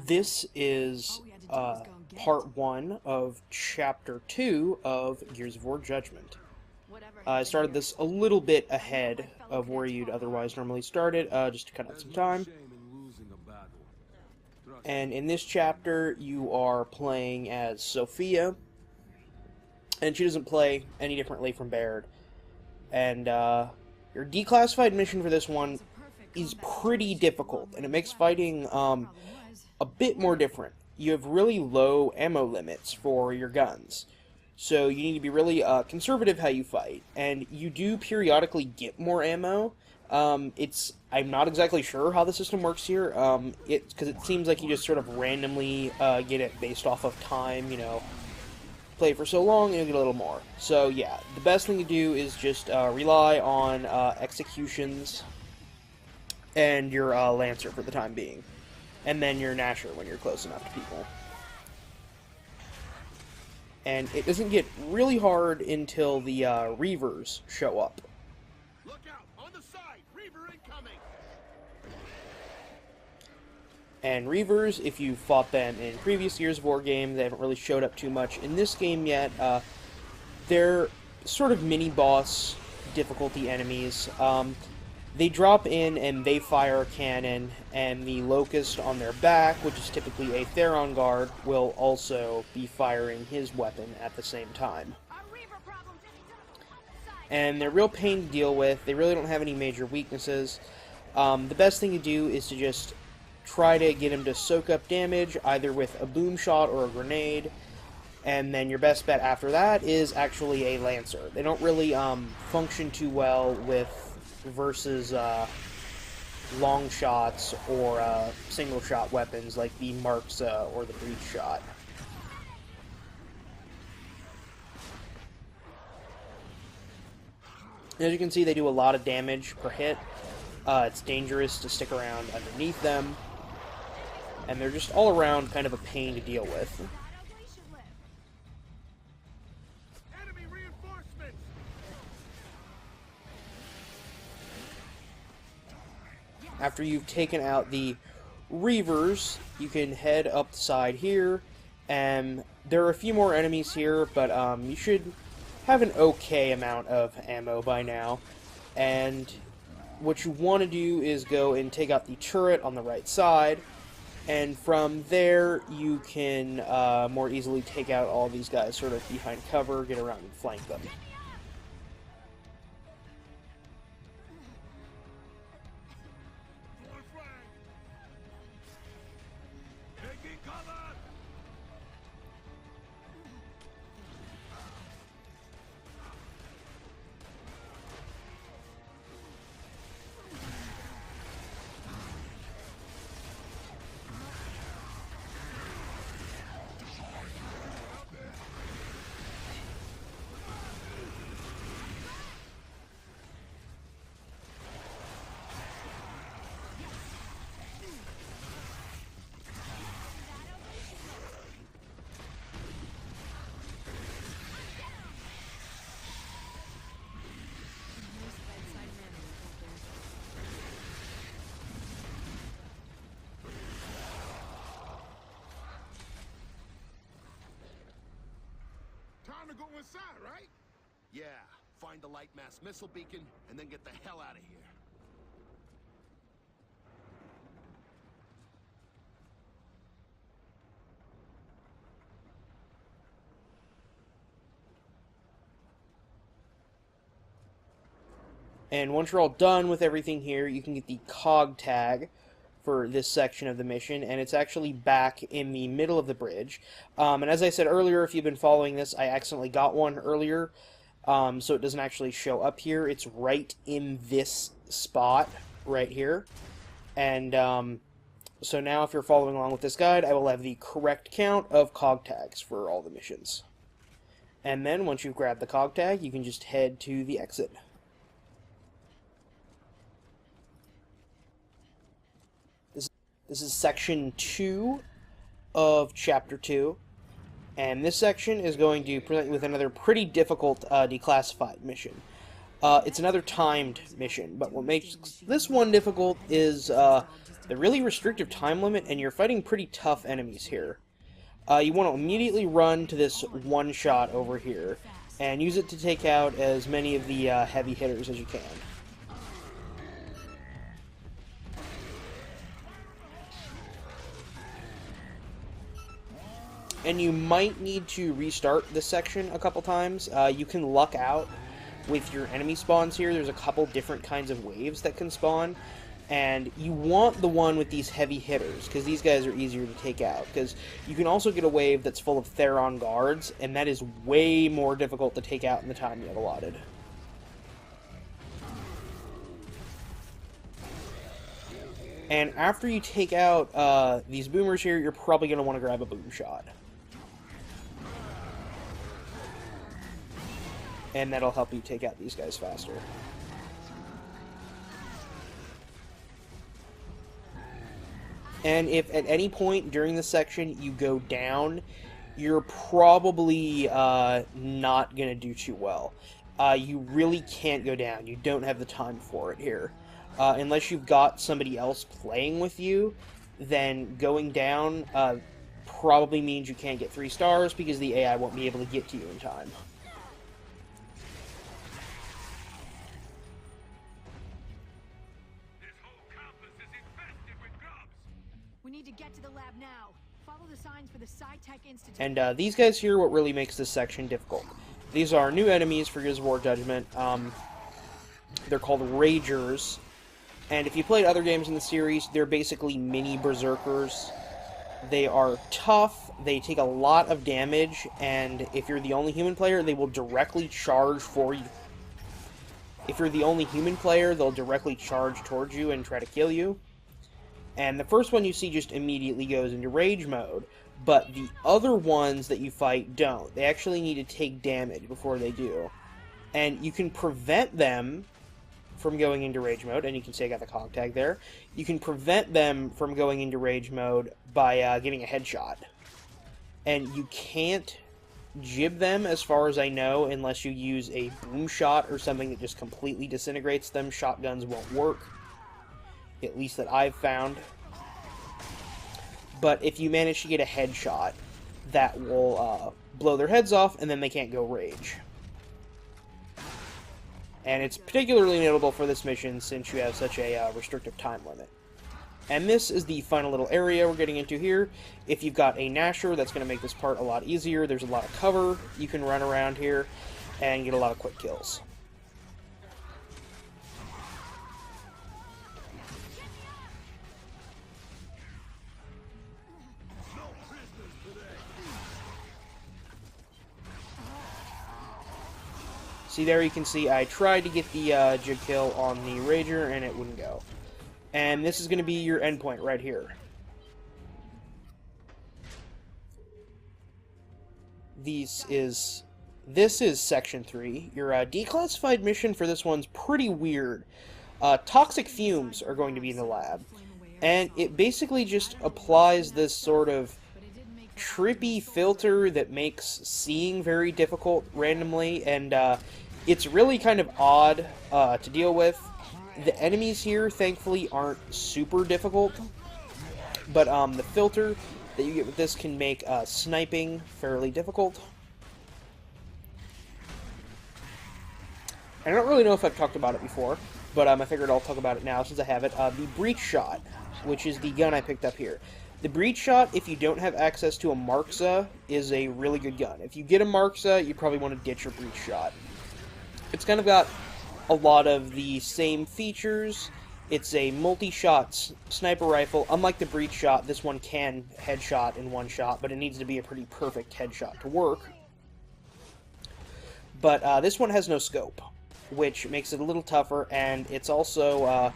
This is part 1 of Chapter 2 of Gears of War Judgment. I started this a little bit ahead of where you'd otherwise normally start it, just to cut out some time. And in this chapter, you are playing as Sophia, and she doesn't play any differently from Baird. And your declassified mission for this one is pretty difficult, and it makes fighting a bit more different. You have really low ammo limits for your guns, so you need to be really conservative how you fight, and you do periodically get more ammo. I'm not exactly sure how the system works here, because it seems like you just sort of randomly get it based off of time, you know, play for so long and you'll get a little more. So yeah, the best thing to do is just rely on executions and your Lancer for the time being, and then your Gnasher when you're close enough to people. And it doesn't get really hard until the Reavers show up. Look out! On the side! Reaver incoming! And Reavers, if you fought them in previous Gears of War games, they haven't really showed up too much in this game yet. They're sort of mini-boss difficulty enemies. They drop in and they fire a cannon, and the Locust on their back, which is typically a Theron guard, will also be firing his weapon at the same time. And they're a real pain to deal with. They really don't have any major weaknesses. The best thing to do is to just try to get him to soak up damage, either with a boom shot or a grenade, and then your best bet after that is actually a Lancer. They don't really function too well versus long shots or single shot weapons like the Marks or the Breach shot. As you can see, they do a lot of damage per hit. It's dangerous to stick around underneath them, and they're just all around kind of a pain to deal with. After you've taken out the Reavers, you can head up the side here, and there are a few more enemies here, but you should have an okay amount of ammo by now. And what you want to do is go and take out the turret on the right side, and from there you can more easily take out all these guys sort of behind cover, get around and flank them. Time to go inside, right? Yeah. Find the light mass missile beacon, and then get the hell out of here. And once you're all done with everything here, you can get the COG tag for this section of the mission, and it's actually back in the middle of the bridge. And as I said earlier, if you've been following this, I accidentally got one earlier, so it doesn't actually show up here. It's right in this spot right here. And so now if you're following along with this guide, I will have the correct count of COG tags for all the missions. And then once you've grabbed the COG tag, you can just head to the exit. This is section 2 of chapter 2, and this section is going to present you with another pretty difficult declassified mission. It's another timed mission, but what makes this one difficult is the really restrictive time limit, and you're fighting pretty tough enemies here. You want to immediately run to this one shot over here, and use it to take out as many of the heavy hitters as you can. And you might need to restart this section a couple times. You can luck out with your enemy spawns here. There's a couple different kinds of waves that can spawn. And you want the one with these heavy hitters, because these guys are easier to take out. Because you can also get a wave that's full of Theron guards, and that is way more difficult to take out in the time you have allotted. And after you take out these boomers here, you're probably going to want to grab a boom shot. And that'll help you take out these guys faster. And if at any point during this section you go down, you're probably not going to do too well. You really can't go down. You don't have the time for it here. Unless you've got somebody else playing with you, then going down probably means you can't get 3 stars because the AI won't be able to get to you in time. We need to get to the lab now. Follow the signs for the Sci-Tech Institute. And these guys here, what really makes this section difficult. These are new enemies for Gears of War Judgment. They're called Ragers. And if you played other games in the series, they're basically mini berserkers. They are tough, they take a lot of damage, and if you're the only human player, they will directly charge for you. If you're the only human player, they'll directly charge towards you and try to kill you. And the first one you see just immediately goes into rage mode, but the other ones that you fight don't. They actually need to take damage before they do. And you can prevent them from going into rage mode, and you can see I got the cog tag there. You can prevent them from going into rage mode by getting a headshot. And you can't jib them, as far as I know, unless you use a boom shot or something that just completely disintegrates them. Shotguns won't work. At least that I've found. But if you manage to get a headshot, that will blow their heads off, and then they can't go rage. And it's particularly notable for this mission since you have such a restrictive time limit. And this is the final little area we're getting into here. If you've got a Nasher, that's going to make this part a lot easier. There's a lot of cover you can run around here and get a lot of quick kills. See, there you can see I tried to get the jig kill on the Rager, and it wouldn't go. And this is going to be your endpoint right here. This is Section 3. Your declassified mission for this one's pretty weird. Toxic fumes are going to be in the lab. And it basically just applies this sort of trippy filter that makes seeing very difficult randomly, and it's really kind of odd to deal with. The enemies here, thankfully, aren't super difficult, but the filter that you get with this can make sniping fairly difficult. I don't really know if I've talked about it before, but I figured I'll talk about it now since I have it. The breach shot, which is the gun I picked up here. The breach shot, if you don't have access to a Markza, is a really good gun. If you get a Markza, you probably want to ditch your breach shot. It's kind of got a lot of the same features. It's a multi-shot sniper rifle. Unlike the breach shot, this one can headshot in one shot, but it needs to be a pretty perfect headshot to work. But this one has no scope, which makes it a little tougher, and it's also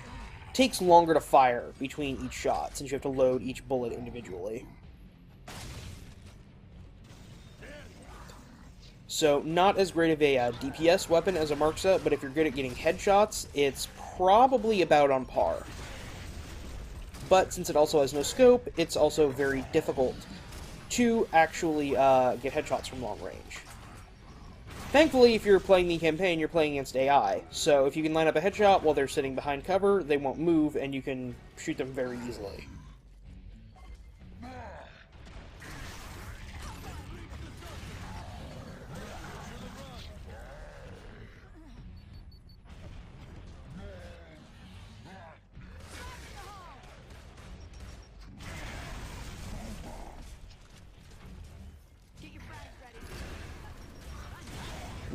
takes longer to fire between each shot, since you have to load each bullet individually. So, not as great of a DPS weapon as a Markza, but if you're good at getting headshots, it's probably about on par. But since it also has no scope, it's also very difficult to actually get headshots from long range. Thankfully, if you're playing the campaign, you're playing against AI, so if you can line up a headshot while they're sitting behind cover, they won't move, and you can shoot them very easily.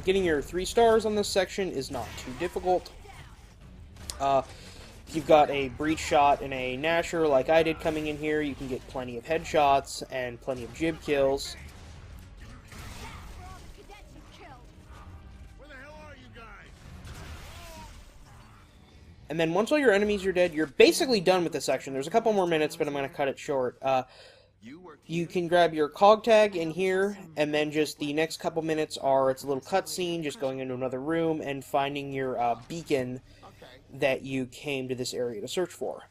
Getting your 3 stars on this section is not too difficult. If you've got a breach shot and a Nasher like I did coming in here, you can get plenty of headshots and plenty of jib kills. Where the hell are you guys? And then once all your enemies are dead, you're basically done with this section. There's a couple more minutes, but I'm going to cut it short. You can grab your cog tag in here, and then just the next couple minutes are, it's a little cutscene, just going into another room and finding your beacon that you came to this area to search for.